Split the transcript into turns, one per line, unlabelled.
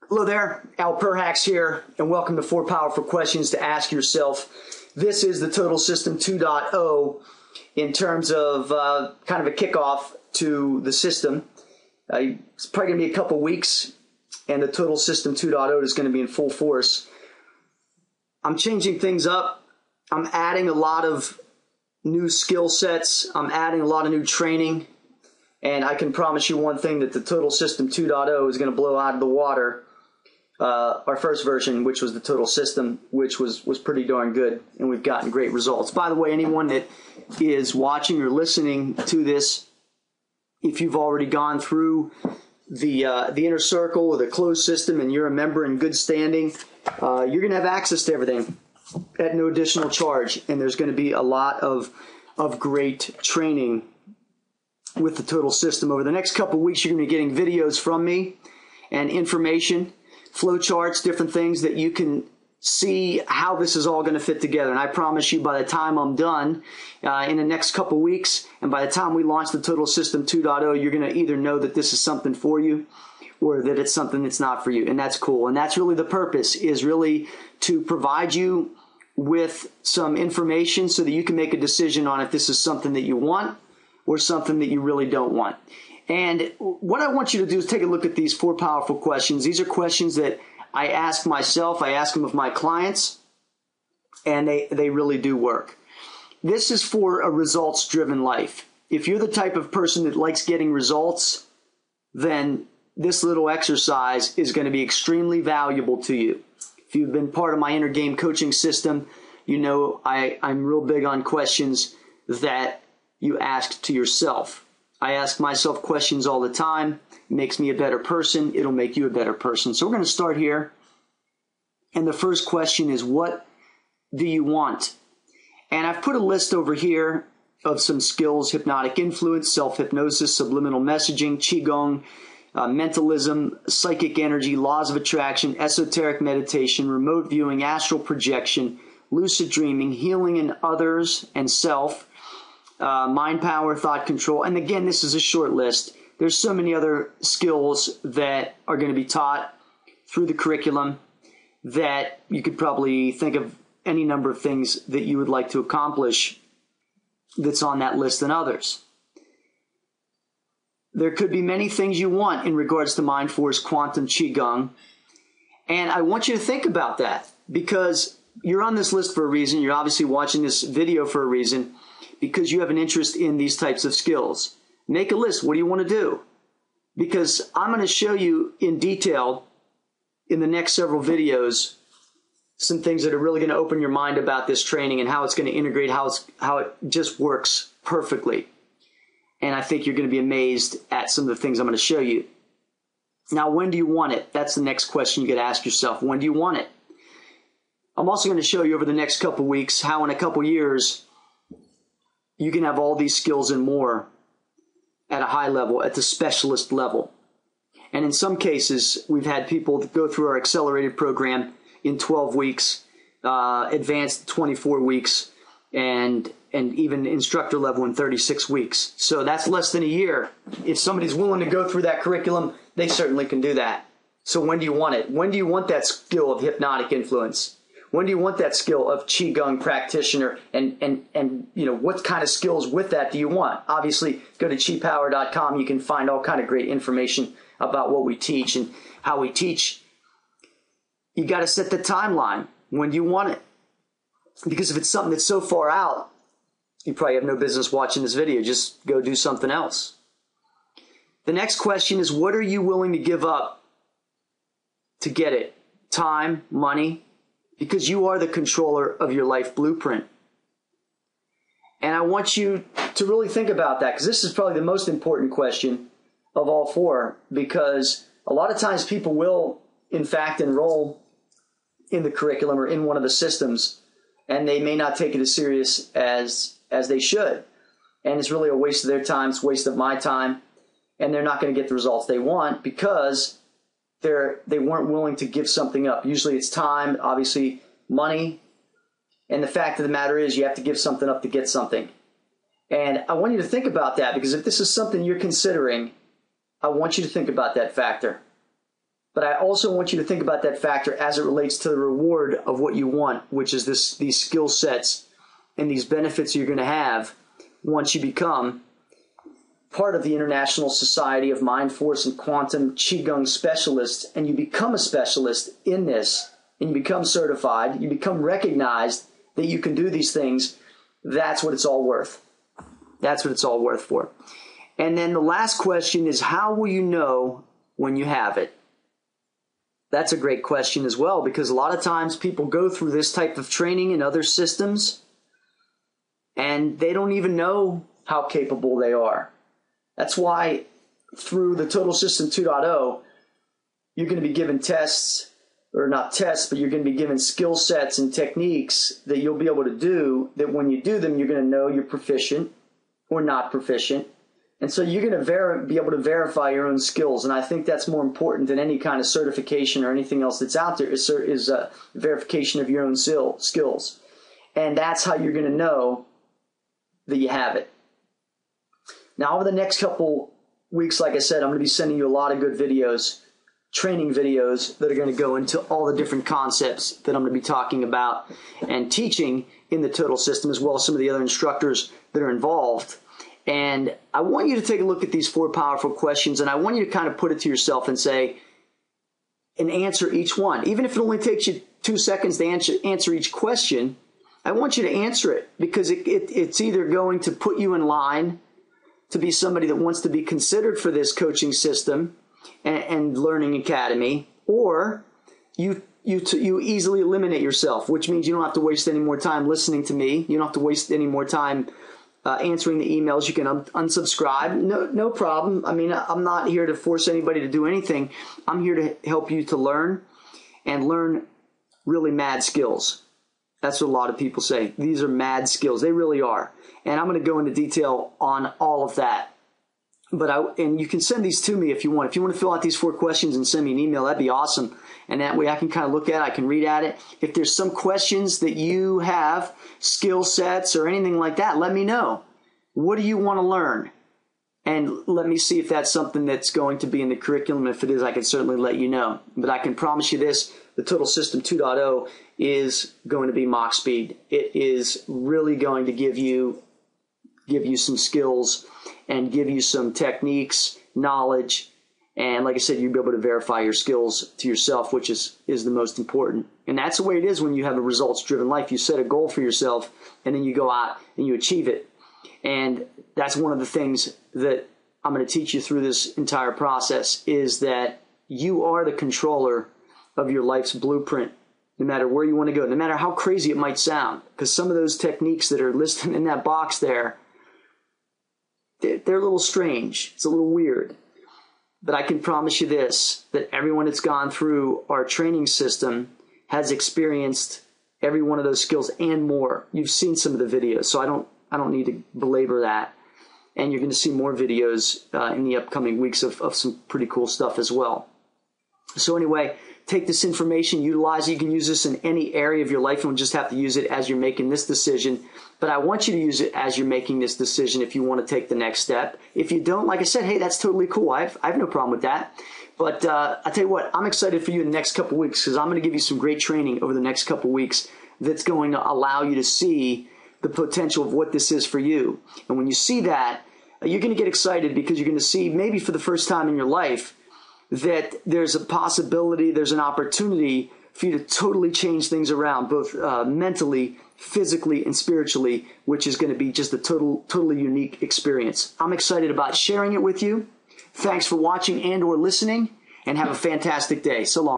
Hello there, Al Perhacs here, and welcome to 4 Powerful Questions to Ask Yourself. This is the Total System 2.0 in terms of kind of a kickoff to the system. It's probably going to be a couple weeks, and the Total System 2.0 is going to be in full force. I'm changing things up. I'm adding a lot of new skill sets. I'm adding a lot of new training. And I can promise you one thing, that the Total System 2.0 is going to blow out of the water our first version, which was the Total System, which was pretty darn good, and we've gotten great results. By the way, anyone that is watching or listening to this, if you've already gone through the inner circle or the closed system and you're a member in good standing, you're going to have access to everything at no additional charge, and there's going to be a lot of great training with the Total System. Over the next couple weeks, you're going to be getting videos from me and information, flowcharts, different things that you can see how this is all going to fit together. And I promise you, by the time I'm done in the next couple weeks, and by the time we launch the Total System 2.0, you're going to either know that this is something for you or that it's something that's not for you. And that's cool. And that's really the purpose, is really to provide you with some information so that you can make a decision on if this is something that you want or something that you really don't want. And what I want you to do is take a look at these 4 powerful questions. These are questions that I ask myself, I ask them of my clients, and they really do work. This is for a results-driven life. If you're the type of person that likes getting results, then this little exercise is going to be extremely valuable to you. If you've been part of my inner game coaching system, you know I'm real big on questions that you ask to yourself. I ask myself questions all the time. It makes me a better person. It'll make you a better person. So we're going to start here. And the first question is, what do you want? And I've put a list over here of some skills: hypnotic influence, self-hypnosis, subliminal messaging, qigong, mentalism, psychic energy, laws of attraction, esoteric meditation, remote viewing, astral projection, lucid dreaming, healing in others and self, mind power, thought control. And again, this is a short list. There's so many other skills that are going to be taught through the curriculum that you could probably think of any number of things that you would like to accomplish that's on that list and others. There could be many things you want in regards to mind force, quantum, qigong. And I want you to think about that, because you're on this list for a reason. You're obviously watching this video for a reason, because you have an interest in these types of skills. Make a list. What do you want to do? Because I'm going to show you in detail in the next several videos some things that are really going to open your mind about this training and how it's going to integrate, how it just works perfectly. And I think you're going to be amazed at some of the things I'm going to show you. Now, when do you want it? That's the next question you got to ask yourself. When do you want it? I'm also going to show you over the next couple weeks how in a couple years you can have all these skills and more at a high level, at the specialist level. And in some cases, we've had people that go through our accelerated program in 12 weeks, advanced 24 weeks, and even instructor level in 36 weeks. So that's less than a year. If somebody's willing to go through that curriculum, they certainly can do that. So when do you want it? When do you want that skill of hypnotic influence? When do you want that skill of qigong practitioner? And you know, what kind of skills with that do you want? Obviously, go to chipower.com. You can find all kind of great information about what we teach and how we teach. You got to set the timeline. When do you want it? Because if it's something that's so far out, you probably have no business watching this video. Just go do something else. The next question is, what are you willing to give up to get it? Time, money, because you are the controller of your life blueprint. And I want you to really think about that, because this is probably the most important question of all 4, because a lot of times people will, in fact, enroll in the curriculum or in one of the systems, and they may not take it as serious as they should. And it's really a waste of their time. It's a waste of my time. And they're not going to get the results they want because they weren't willing to give something up. Usually it's time, obviously money. And the fact of the matter is you have to give something up to get something. And I want you to think about that, because if this is something you're considering, I want you to think about that factor. But I also want you to think about that factor as it relates to the reward of what you want, which is these skill sets and these benefits you're going to have once you become part of the International Society of Mind, Force, and Quantum qigong specialists, and you become a specialist in this, and you become certified, you become recognized that you can do these things. That's what it's all worth. That's what it's all worth for. And then the last question is, how will you know when you have it? That's a great question as well, because a lot of times people go through this type of training in other systems and they don't even know how capable they are. That's why through the Total System 2.0, you're going to be given tests, or not tests, but you're going to be given skill sets and techniques that you'll be able to do, that when you do them, you're going to know you're proficient or not proficient. And so you're going to be able to verify your own skills. And I think that's more important than any kind of certification or anything else that's out there, is verification of your own skills. And that's how you're going to know that you have it. Now, over the next couple weeks, like I said, I'm going to be sending you a lot of good videos, training videos that are going to go into all the different concepts that I'm going to be talking about and teaching in the Total System, as well as some of the other instructors that are involved. And I want you to take a look at these 4 powerful questions, and I want you to kind of put it to yourself and say, and answer each one. Even if it only takes you 2 seconds to answer each question, I want you to answer it, because it's either going to put you in line to be somebody that wants to be considered for this coaching system and learning academy, or you easily eliminate yourself, which means you don't have to waste any more time listening to me. You don't have to waste any more time answering the emails. You can unsubscribe. No problem. I mean, I'm not here to force anybody to do anything. I'm here to help you to learn, and learn really mad skills. That's what a lot of people say. These are mad skills. They really are. And I'm going to go into detail on all of that. And you can send these to me if you want. If you want to fill out these 4 questions and send me an email, that'd be awesome. And that way I can kind of look at it, I can read at it. If there's some questions that you have, skill sets or anything like that, let me know. What do you want to learn? And let me see if that's something that's going to be in the curriculum. If it is, I can certainly let you know. But I can promise you this, the Total System 2.0 is going to be mock speed. It is really going to give you some skills and give you some techniques, knowledge, and like I said, you'll be able to verify your skills to yourself, which is the most important. And that's the way it is when you have a results-driven life. You set a goal for yourself, and then you go out and you achieve it. And that's one of the things that I'm going to teach you through this entire process, is that you are the controller of your life's blueprint, no matter where you want to go, no matter how crazy it might sound. Because some of those techniques that are listed in that box there, they're a little strange. It's a little weird. But I can promise you this, that everyone that's gone through our training system has experienced every one of those skills and more. You've seen some of the videos, so I don't need to belabor that. And you're going to see more videos in the upcoming weeks of some pretty cool stuff as well. So anyway, take this information, utilize it. You can use this in any area of your life. You don't just have to use it as you're making this decision. But I want you to use it as you're making this decision if you want to take the next step. If you don't, like I said, hey, that's totally cool. I have no problem with that. But I tell you what, I'm excited for you in the next couple weeks, because I'm going to give you some great training over the next couple weeks that's going to allow you to see the potential of what this is for you. And when you see that, you're going to get excited, because you're going to see, maybe for the first time in your life, that there's a possibility, there's an opportunity for you to totally change things around, both mentally, physically, and spiritually, which is going to be just a totally unique experience. I'm excited about sharing it with you. Thanks for watching and or listening, and have a fantastic day. So long.